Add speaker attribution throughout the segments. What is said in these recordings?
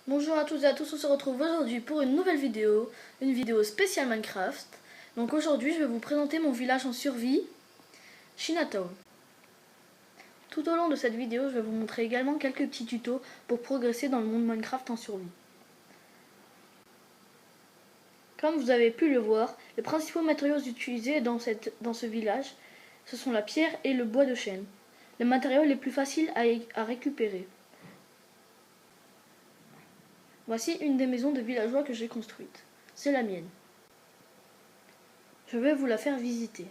Speaker 1: Bonjour à toutes et à tous, on se retrouve aujourd'hui pour une nouvelle vidéo, une vidéo spéciale Minecraft. Donc aujourd'hui je vais vous présenter mon village en survie, Chinatown. Tout au long de cette vidéo, je vais vous montrer également quelques petits tutos pour progresser dans le monde Minecraft en survie. Comme vous avez pu le voir, les principaux matériaux utilisés dans ce village, ce sont la pierre et le bois de chêne, les matériaux les plus faciles à récupérer. Voici une des maisons de villageois que j'ai construite. C'est la mienne. Je vais vous la faire visiter.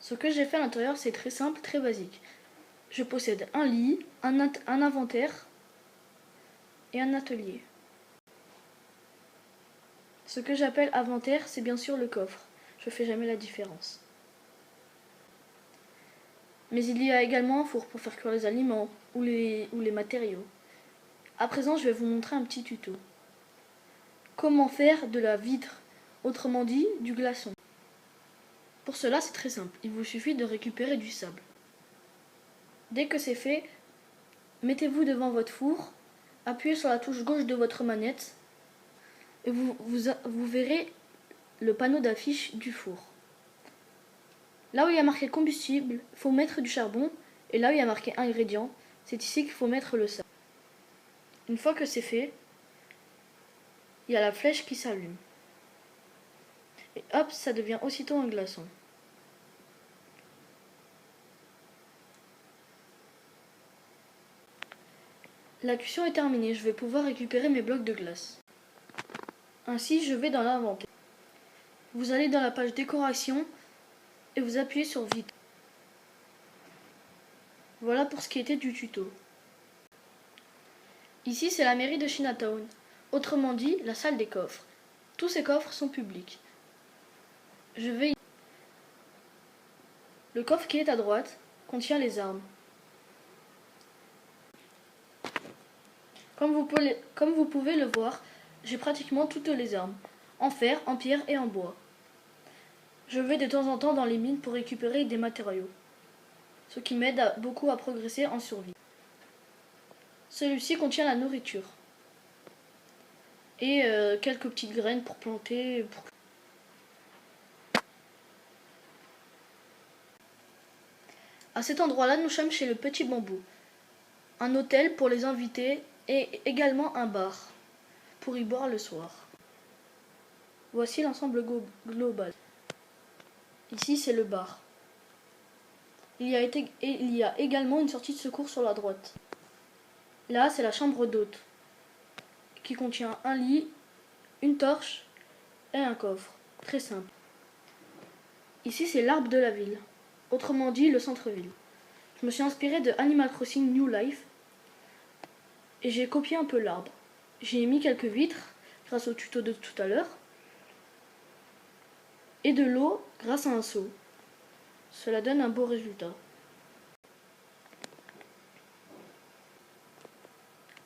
Speaker 1: Ce que j'ai fait à l'intérieur, c'est très simple, très basique. Je possède un lit, un inventaire et un atelier. Ce que j'appelle inventaire, c'est bien sûr le coffre. Je fais jamais la différence. Mais il y a également un four pour faire cuire les aliments ou les matériaux. À présent, je vais vous montrer un petit tuto. Comment faire de la vitre, autrement dit du glaçon. Pour cela, c'est très simple. Il vous suffit de récupérer du sable. Dès que c'est fait, mettez-vous devant votre four, appuyez sur la touche gauche de votre manette et vous verrez le panneau d'affiche du four. Là où il y a marqué combustible, il faut mettre du charbon, et là où il y a marqué ingrédients, c'est ici qu'il faut mettre le sable. Une fois que c'est fait, il y a la flèche qui s'allume. Et hop, ça devient aussitôt un glaçon. La cuisson est terminée, je vais pouvoir récupérer mes blocs de glace. Ainsi, je vais dans l'inventaire. Vous allez dans la page décoration et vous appuyez sur vite. Voilà pour ce qui était du tuto. Ici, c'est la mairie de Chinatown, autrement dit, la salle des coffres. Tous ces coffres sont publics. Le coffre qui est à droite contient les armes. Comme vous pouvez le voir, j'ai pratiquement toutes les armes, en fer, en pierre et en bois. Je vais de temps en temps dans les mines pour récupérer des matériaux, ce qui m'aide beaucoup à progresser en survie. Celui-ci contient la nourriture et quelques petites graines pour planter. À cet endroit-là, nous sommes chez le Petit Bambou, un hôtel pour les invités et également un bar pour y boire le soir. Voici l'ensemble global. Ici, c'est le bar. Il y a également une sortie de secours sur la droite. Là, c'est la chambre d'hôte, qui contient un lit, une torche et un coffre. Très simple. Ici, c'est l'arbre de la ville, autrement dit le centre-ville. Je me suis inspiré de Animal Crossing New Life et j'ai copié un peu l'arbre. J'ai mis quelques vitres grâce au tuto de tout à l'heure et de l'eau grâce à un seau. Cela donne un beau résultat.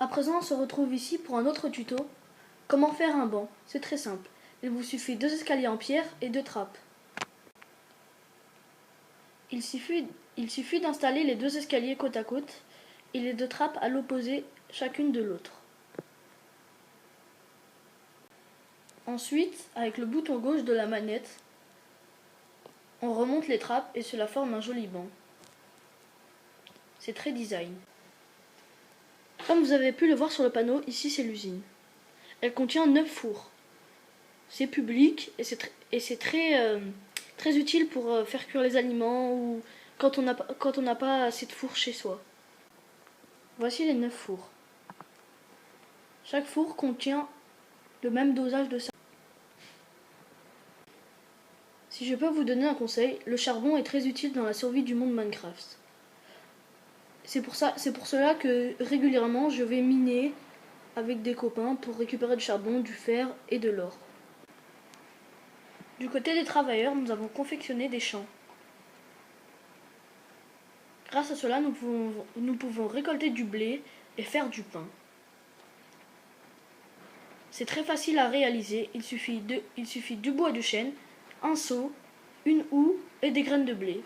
Speaker 1: À présent, on se retrouve ici pour un autre tuto. Comment faire un banc? C'est très simple. Il vous suffit 2 escaliers en pierre et 2 trappes. Il suffit d'installer les 2 escaliers côte à côte et les 2 trappes à l'opposé chacune de l'autre. Ensuite, avec le bouton gauche de la manette, on remonte les trappes et cela forme un joli banc. C'est très design. Comme vous avez pu le voir sur le panneau, ici c'est l'usine. Elle contient 9 fours. C'est public et c'est très utile pour faire cuire les aliments ou quand on n'a pas assez de fours chez soi. Voici les 9 fours. Chaque four contient le même dosage de sable. Si je peux vous donner un conseil, le charbon est très utile dans la survie du monde Minecraft. C'est pour cela que régulièrement je vais miner avec des copains pour récupérer du charbon, du fer et de l'or. Du côté des travailleurs, nous avons confectionné des champs. Grâce à cela, nous pouvons récolter du blé et faire du pain. C'est très facile à réaliser, il suffit du bois de chêne, un seau, une houe et des graines de blé.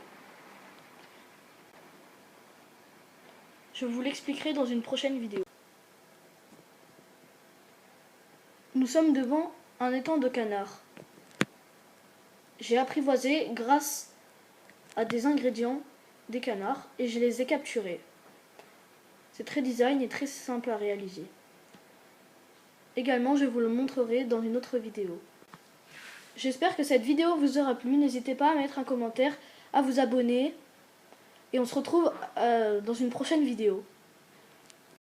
Speaker 1: Je vous l'expliquerai dans une prochaine vidéo. nous sommes devant un étang de canards. J'ai apprivoisé grâce à des ingrédients des canards et je les ai capturés. C'est très design et très simple à réaliser. Également, je vous le montrerai dans une autre vidéo. J'espère que cette vidéo vous aura plu. N'hésitez pas à mettre un commentaire, à vous abonner. Et on se retrouve dans une prochaine vidéo.